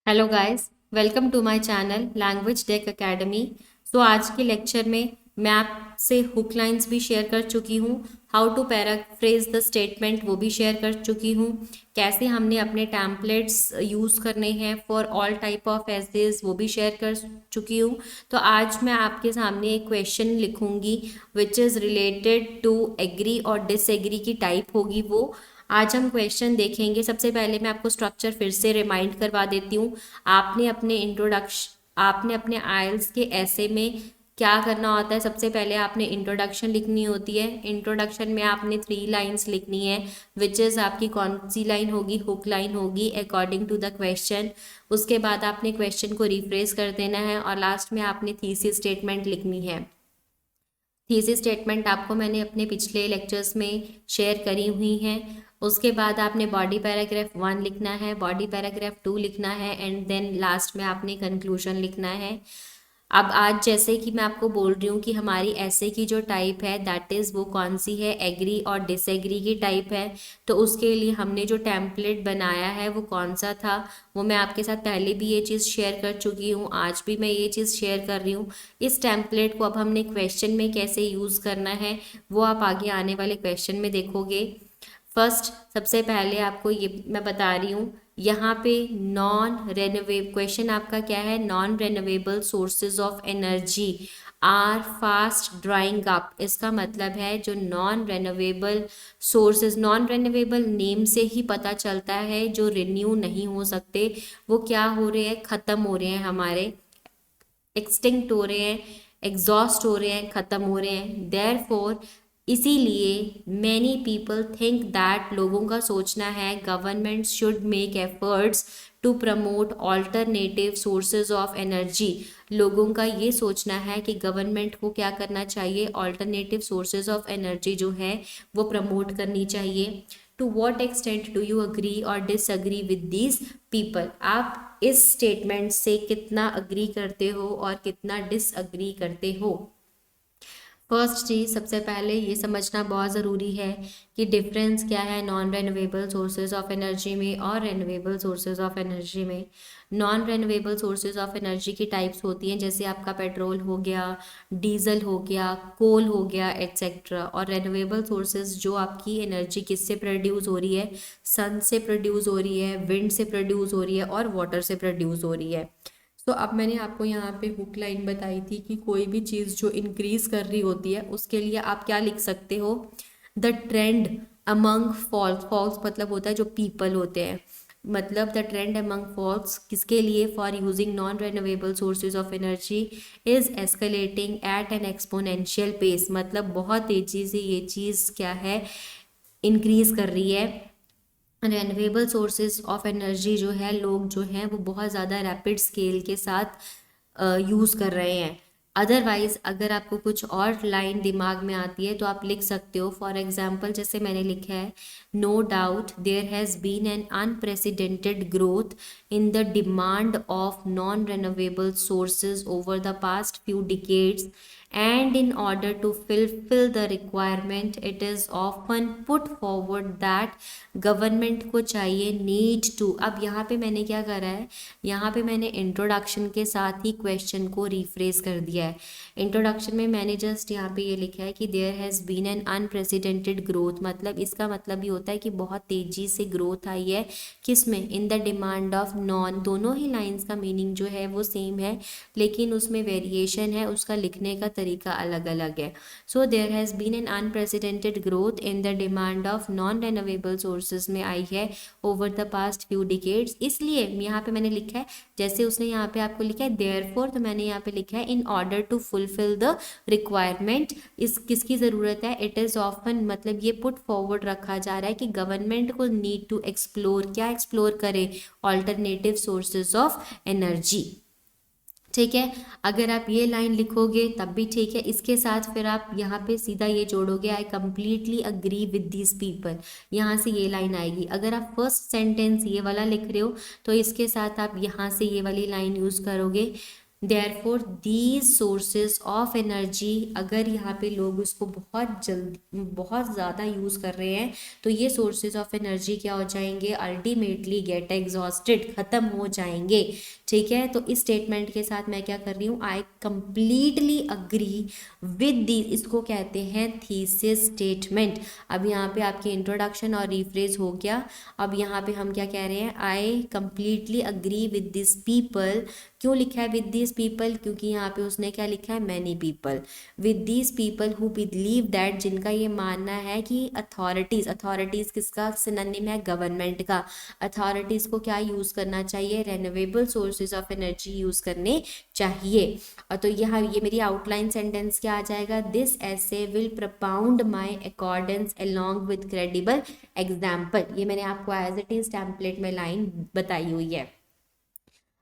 Hello guys, welcome to my channel language deck academy. So आज के lecture में मैं आपसे हुक लाइंस भी शेयर कर चुकी हूँ। How to paraphrase the statement वो भी शेयर कर चुकी हूँ। कैसे हमने अपने टैम्पलेट्स यूज़ करने हैं for all type of essays वो भी शेयर कर चुकी हूँ। तो आज मैं आपके सामने एक क्वेश्चन लिखूंगी which is related to agree और डिसएग्री की टाइप होगी वो। आज हम क्वेश्चन देखेंगे। सबसे पहले मैं आपको स्ट्रक्चर फिर से रिमाइंड करवा देती हूँ। आपने अपने आइल्स के ऐसे में क्या करना होता है। सबसे पहले आपने इंट्रोडक्शन लिखनी होती है। इंट्रोडक्शन में आपने 3 लाइन्स लिखनी है विच इज़ आपकी कौन सी लाइन होगी, हुक लाइन होगी अकॉर्डिंग टू द क्वेश्चन। उसके बाद आपने क्वेश्चन को रिफ्रेश कर देना है और लास्ट में आपने थीसिस स्टेटमेंट लिखनी है। थीसिस स्टेटमेंट आपको मैंने अपने पिछले लेक्चर्स में शेयर करी हुई हैं। उसके बाद आपने बॉडी पैराग्राफ 1 लिखना है, बॉडी पैराग्राफ 2 लिखना है एंड देन लास्ट में आपने कंक्लूजन लिखना है। अब आज जैसे कि मैं आपको बोल रही हूँ कि हमारी ऐसे की जो टाइप है दैट इज़ वो कौन सी है, एग्री और डिसएग्री की टाइप है। तो उसके लिए हमने जो टेम्पलेट बनाया है वो कौन सा था, वो मैं आपके साथ पहले भी ये चीज़ शेयर कर चुकी हूँ, आज भी मैं ये चीज़ शेयर कर रही हूँ। इस टेम्पलेट को अब हमने क्वेश्चन में कैसे यूज़ करना है वो आप आगे आने वाले क्वेश्चन में देखोगे। फर्स्ट सबसे पहले आपको ये मैं बता रही हूँ, यहाँ पे नॉन रेनोवेबल क्वेश्चन आपका क्या है, non renewable sources of energy are fast drying up. इसका मतलब है जो non renewable sources, non renewable name से ही पता चलता है जो रिन्यू नहीं हो सकते वो क्या हो रहे हैं, ख़त्म हो रहे हैं, हमारे एक्सटिंक्ट हो रहे हैं, एग्जॉस्ट हो रहे हैं, ख़त्म हो रहे हैं। देयरफॉर इसीलिए मैनी पीपल थिंक दैट, लोगों का सोचना है, government should make efforts to promote alternative sources of energy. लोगों का ये सोचना है कि गवर्नमेंट को क्या करना चाहिए, ऑल्टरनेटिव सोर्सेज ऑफ एनर्जी जो है वो प्रमोट करनी चाहिए। To what extent do you agree और डिसअग्री विद दीज पीपल। आप इस स्टेटमेंट से कितना अग्री करते हो और कितना डिसअग्री करते हो। फर्स्ट चीज़ सबसे पहले ये समझना बहुत ज़रूरी है कि डिफरेंस क्या है non renewable sources of energy में और रेनोवेबल सोर्सेज ऑफ एनर्जी में। Non renewable sources of energy की टाइप्स होती हैं जैसे आपका पेट्रोल हो गया, डीजल हो गया, कोल हो गया एक्सेट्रा। और रेनोवेबल सोर्सेज जो आपकी एनर्जी किससे प्रोड्यूस हो रही है, सन से प्रोड्यूस हो रही है, विंड से प्रोड्यूस हो रही है और वाटर से प्रोड्यूस हो रही है। तो अब मैंने आपको यहाँ पे हुक लाइन बताई थी कि कोई भी चीज़ जो इंक्रीज कर रही होती है उसके लिए आप क्या लिख सकते हो, the trend among falls. Falls मतलब होता है जो पीपल होते हैं, मतलब द ट्रेंड अमंग फॉल्स किसके लिए, for using non renewable sources of energy is escalating at an exponential pace. मतलब बहुत तेज़ी से ये चीज़ क्या है, इंक्रीज कर रही है। रेनवेबल सोर्सेज ऑफ एनर्जी जो है लोग जो हैं वो बहुत ज़्यादा रैपिड स्केल के साथ यूज़ कर रहे हैं। अदरवाइज अगर आपको कुछ और लाइन दिमाग में आती है तो आप लिख सकते हो। फॉर एग्जांपल जैसे मैंने लिखा है, no doubt there has been an unprecedented growth in the demand of non renewable sources over the past few decades and in order to fulfill the requirement it is often put forward that government को चाहिए need to. अब यहाँ पे मैंने क्या करा है, यहाँ पे मैंने इंट्रोडक्शन के साथ ही क्वेश्चन को रिफ्रेश कर दिया है। इंट्रोडक्शन में मैंने जस्ट यहाँ पे ये लिखा है कि there has been an unprecedented growth, मतलब इसका मतलब ये होता है कि बहुत तेज़ी से ग्रोथ आई है किस में, इन द डिमांड ऑफ नॉन। दोनों ही लाइंस का मीनिंग जो है वो सेम है लेकिन उसमें वेरिएशन है, उसका लिखने का तरीका अलग अलग है। So there has been an unprecedented growth in the demand of non renewable sources में आई है over the past few decades. इसलिए यहाँ पे मैंने लिखा है, जैसे उसने यहाँ पे आपको लिखा है देयरफॉर, तो मैंने यहाँ पे लिखा है in order to fulfil the requirement. इस किसकी ज़रूरत है, इट इज़ ऑफन, मतलब ये पुट फॉरवर्ड रखा जा रहा है कि गवर्नमेंट को नीड टू एक्सप्लोर, क्या एक्सप्लोर करे, ऑल्टरनेटिव सोर्सेज ऑफ एनर्जी। ठीक है, अगर आप ये लाइन लिखोगे तब भी ठीक है। इसके साथ फिर आप यहाँ पे सीधा ये जोड़ोगे, I completely agree with these people, यहाँ से ये लाइन आएगी। अगर आप फर्स्ट सेंटेंस ये वाला लिख रहे हो तो इसके साथ आप यहाँ से ये वाली लाइन यूज़ करोगे, therefore these sources of energy, अगर यहाँ पे लोग उसको बहुत जल्दी बहुत ज़्यादा यूज़ कर रहे हैं तो ये सोर्सेज ऑफ एनर्जी क्या हो जाएंगे, अल्टीमेटली गेट एग्जॉस्टेड, ख़त्म हो जाएंगे। ठीक है, तो इस स्टेटमेंट के साथ मैं क्या कर रही हूँ, आई कंप्लीटली अग्री विद दी, इसको कहते हैं थीसिस स्टेटमेंट। अब यहाँ पे आपकी इंट्रोडक्शन और रिफ्रेज हो गया। अब यहाँ पे हम क्या कह रहे हैं, आई completely agree with this people. क्यों लिखा है विद दिस पीपल, क्योंकि यहाँ पे उसने क्या लिखा है, many people, with this people who believe that, जिनका ये मानना है कि अथॉरिटीज़, अथॉरिटीज़ किसका सिनोनिम है, गवर्नमेंट का, अथॉरिटीज़ को क्या यूज़ करना चाहिए, renewable sources of energy use करने चाहिए। और तो यहाँ ये मेरी आउटलाइन सेंटेंस क्या आ जाएगा, दिस ऐसे will propound my accordance along with credible example. ये मैंने आपको एज इट इज टेम्पलेट में लाइन बताई हुई है।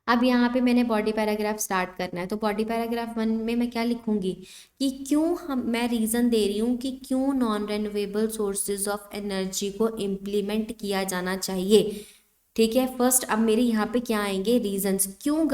अब यहाँ पे मैंने बॉडी पैराग्राफ स्टार्ट करना है, तो बॉडी पैराग्राफ 1 में मैं क्या लिखूंगी कि मैं रीज़न दे रही हूँ कि क्यों non renewable sources of energy को इम्प्लीमेंट किया जाना चाहिए। ठीक है, फर्स्ट अब मेरे यहाँ पे क्या आएंगे, रीजंस, क्यों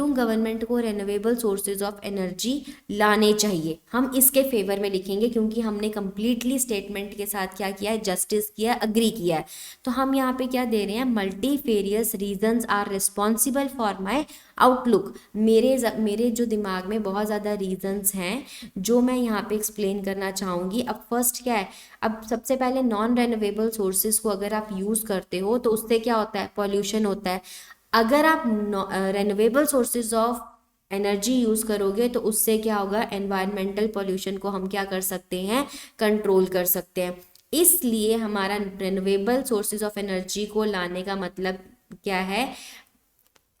गवर्नमेंट को रेन्यूएबल सोर्सेज ऑफ एनर्जी लाने चाहिए, हम इसके फेवर में लिखेंगे, क्योंकि हमने कंप्लीटली स्टेटमेंट के साथ क्या किया है, जस्टिस किया है, अग्री किया है। तो हम यहाँ पे क्या दे रहे हैं, multifarious reasons are responsible for my outlook. मेरे जो दिमाग में बहुत ज़्यादा रीजंस हैं जो मैं यहाँ पे एक्सप्लेन करना चाहूँगी। अब फर्स्ट क्या है, अब सबसे पहले नॉन रेन्यूएबल सोर्सेज को अगर आप यूज़ करते हो तो उससे क्या होता है, पॉल्यूशन होता है। अगर आप renewable sources of energy use करोगे तो उससे क्या होगा, एनवायरमेंटल पॉल्यूशन को हम क्या कर सकते हैं, कंट्रोल कर सकते हैं। इसलिए हमारा रेन्यूएबल सोर्सेज ऑफ एनर्जी को लाने का मतलब क्या है,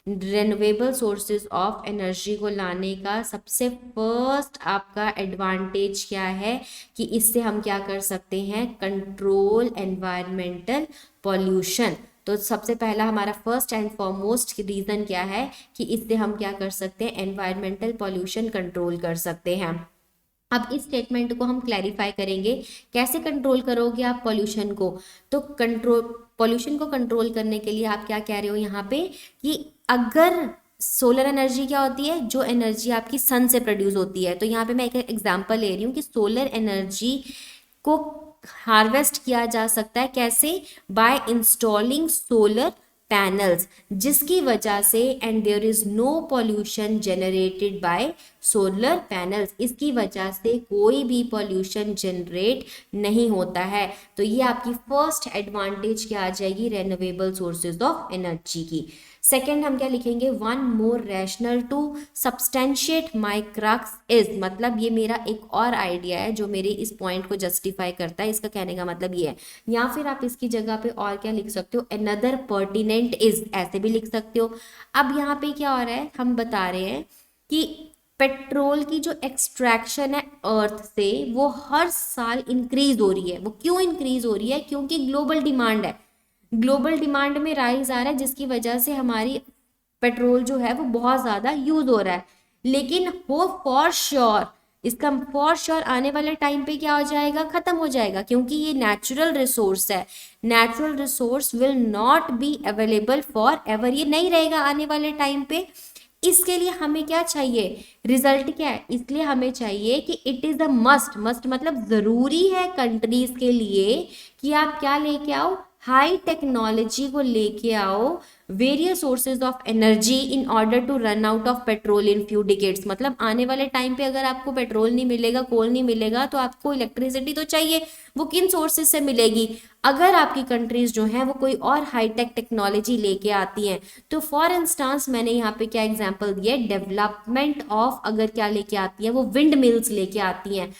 रेन्यूएबल सोर्सेज ऑफ एनर्जी को लाने का सबसे फर्स्ट आपका एडवांटेज क्या है कि इससे हम क्या कर सकते हैं, कंट्रोल एनवायरमेंटल पॉल्यूशन। तो सबसे पहला हमारा फर्स्ट एंड फॉरमोस्ट रीज़न क्या है कि इससे हम क्या कर सकते हैं, एनवायरमेंटल पॉल्यूशन कंट्रोल कर सकते हैं। अब इस स्टेटमेंट को हम क्लैरिफाई करेंगे, कैसे कंट्रोल करोगे आप पॉल्यूशन को, तो पॉल्यूशन को कंट्रोल करने के लिए आप क्या कह रहे हो यहाँ पे कि अगर सोलर एनर्जी क्या होती है, जो एनर्जी आपकी सन से प्रोड्यूस होती है, तो यहाँ पे मैं एक एग्जांपल ले रही हूँ कि सोलर एनर्जी को हार्वेस्ट किया जा सकता है कैसे, बाय इंस्टॉलिंग सोलर पैनल्स, जिसकी वजह से and there is no pollution generated by solar panels, इसकी वजह से कोई भी पॉल्यूशन जनरेट नहीं होता है। तो ये आपकी फर्स्ट एडवांटेज क्या आ जाएगी, रेन्यूएबल सोर्सेज ऑफ एनर्जी की। सेकेंड हम क्या लिखेंगे, one more rational to substantiate my crux is, मतलब ये मेरा एक और आइडिया है जो मेरे इस पॉइंट को जस्टिफाई करता है, इसका कहने का मतलब ये है। या फिर आप इसकी जगह पे और क्या लिख सकते हो, अनदर पर्टिनेंट इज, ऐसे भी लिख सकते हो। अब यहाँ पे क्या हो रहा है, हम बता रहे हैं कि पेट्रोल की जो एक्सट्रैक्शन है अर्थ से वो हर साल इंक्रीज हो रही है। वो क्यों इंक्रीज हो रही है, क्योंकि ग्लोबल डिमांड है, ग्लोबल डिमांड में राइज आ रहा है, जिसकी वजह से हमारी पेट्रोल जो है वो बहुत ज़्यादा यूज हो रहा है। लेकिन वो फॉर श्योर, इसका फॉर श्योर आने वाले टाइम पे क्या हो जाएगा, खत्म हो जाएगा, क्योंकि ये नेचुरल रिसोर्स है। Natural resource will not be available for ever, ये नहीं रहेगा आने वाले टाइम पे। इसके लिए हमें क्या चाहिए, रिजल्ट क्या है, इसलिए हमें चाहिए कि it is a must, must मतलब ज़रूरी है कंट्रीज के लिए कि आप क्या लेके आओ, हाई टेक्नोलॉजी को लेके आओ, various sources of energy in order to run out of petrol in few decades. मतलब आने वाले टाइम पे अगर आपको पेट्रोल नहीं मिलेगा, कोल नहीं मिलेगा, तो आपको इलेक्ट्रिसिटी तो चाहिए, वो किन सोर्सेज से मिलेगी, अगर आपकी कंट्रीज जो हैं वो कोई और हाईटेक टेक्नोलॉजी लेके आती हैं। तो फॉर इंस्टांस मैंने यहाँ पे क्या एग्जांपल दिया, डेवलपमेंट ऑफ अगर क्या लेके आती है, वो विंड मिल्स लेके आती हैं,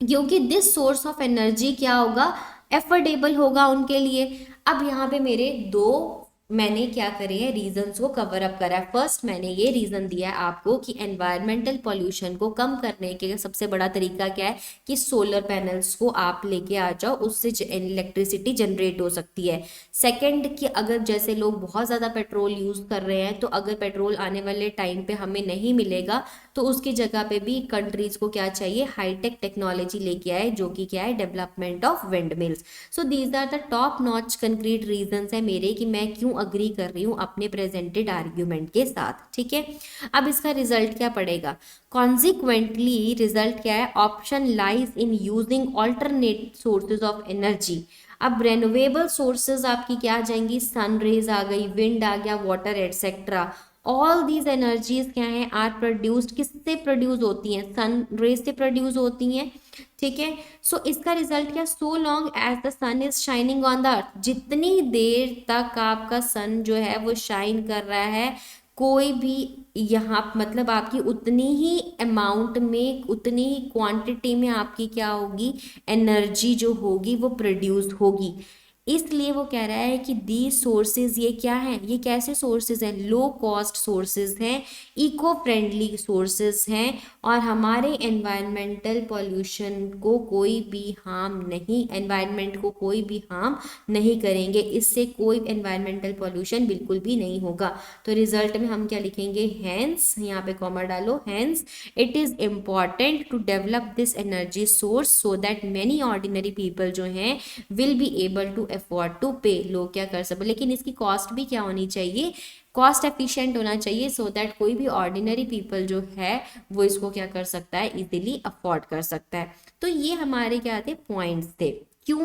क्योंकि दिस सोर्स ऑफ एनर्जी क्या होगा, एफोर्डेबल होगा उनके लिए। अब यहाँ पे मेरे दो मैंने क्या करे हैं, रीजंस को कवर अप करा है। फर्स्ट मैंने ये रीजन दिया है आपको कि एनवायरमेंटल पॉल्यूशन को कम करने के सबसे बड़ा तरीका क्या है कि सोलर पैनल्स को आप लेके आ जाओ, उससे इलेक्ट्रिसिटी जनरेट हो सकती है। सेकंड कि अगर जैसे लोग बहुत ज़्यादा पेट्रोल यूज़ कर रहे हैं, तो अगर पेट्रोल आने वाले टाइम पे हमें नहीं मिलेगा तो उसकी जगह पे भी कंट्रीज को क्या चाहिए, हाईटेक टेक्नोलॉजी लेके आए, जो कि क्या है, development of windmills. So these are the top notch concrete reasons है मेरे कि मैं क्यों अग्री कर रही हूँ अपने प्रेजेंटेड आर्ग्यूमेंट के साथ। ठीक है, अब इसका रिजल्ट क्या पड़ेगा, कॉन्सिक्वेंटली रिजल्ट क्या है, option lies in using alternate sources of energy. अब रेनोवेबल सोर्सेज आपकी क्या आ जाएंगी, सन रेज आ गई, विंड आ गया, water etcetera. All these energies क्या हैं, आर प्रोड्यूस्ड, किससे प्रोड्यूस होती हैं, सन रेज से प्रोड्यूस होती हैं। ठीक है, सो इसका रिजल्ट क्या, so long as the sun is shining on the earth, जितनी देर तक आपका सन जो है वो शाइन कर रहा है, कोई भी यहाँ मतलब आपकी उतनी ही अमाउंट में, उतनी ही क्वांटिटी में आपकी क्या होगी, एनर्जी जो होगी वो प्रोड्यूस होगी। इसलिए वो कह रहा है कि दी सोर्सेज ये क्या है, ये कैसे सोर्सेज हैं, लो कॉस्ट सोर्सेज हैं, इको फ्रेंडली सोर्सेज हैं, और हमारे एनवायरमेंटल पॉल्यूशन को कोई भी हार्म नहीं, एनवायरमेंट को कोई भी हार्म नहीं करेंगे, इससे कोई एनवायरमेंटल पॉल्यूशन बिल्कुल भी नहीं होगा। तो रिजल्ट में हम क्या लिखेंगे, हैंस, यहाँ पे कॉमा डालो, hence it is important to develop this energy source so that many ordinary people जो हैं will be able to afford to pay, लोग क्या कर सकते, लेकिन इसकी कॉस्ट भी क्या होनी चाहिए, कॉस्ट एफिशिएंट होना चाहिए, सो दैट कोई भी ऑर्डिनरी पीपल जो है वो इसको क्या कर सकता है, इजीली अफोर्ड कर सकता है। तो ये हमारे क्या थे, पॉइंट्स थे क्यों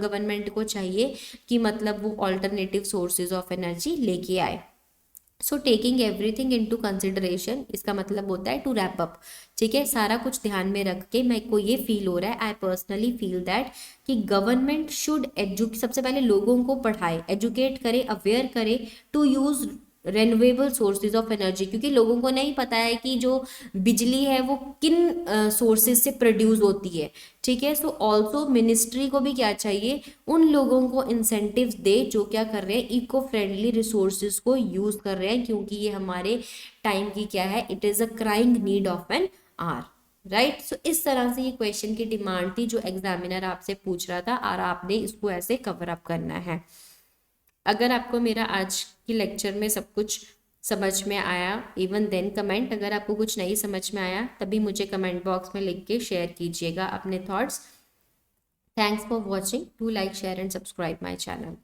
गवर्नमेंट को चाहिए कि मतलब वो ऑल्टरनेटिव सोर्सेज ऑफ एनर्जी लेके आए। So taking everything into consideration, इसका मतलब होता है टू रैप अप। ठीक है, सारा कुछ ध्यान में रख के मेरे को ये फील हो रहा है, आई पर्सनली फील दैट कि गवर्नमेंट शुड सबसे पहले लोगों को पढ़ाए, एजुकेट करे, अवेयर करे to use renewable sources of energy, क्योंकि लोगों को नहीं पता है कि जो बिजली है वो किन सोर्सेज से प्रोड्यूस होती है। ठीक है, सो ऑल्सो मिनिस्ट्री को भी क्या चाहिए, उन लोगों को इंसेंटिव्स दे जो क्या कर रहे हैं, इको फ्रेंडली रिसोर्सेज को यूज कर रहे हैं, क्योंकि ये हमारे टाइम की क्या है, it is a crying need of N R, right. So इस तरह से ये क्वेश्चन की डिमांड थी जो एग्जामिनर आपसे पूछ रहा था, और आपने इसको ऐसे कवर अप करना है। अगर आपको मेरा आज की लेक्चर में सब कुछ समझ में आया, इवन देन कमेंट, अगर आपको कुछ नहीं समझ में आया तभी मुझे कमेंट बॉक्स में लिख के शेयर कीजिएगा अपने thoughts. Thanks for watching, do like share and subscribe my channel.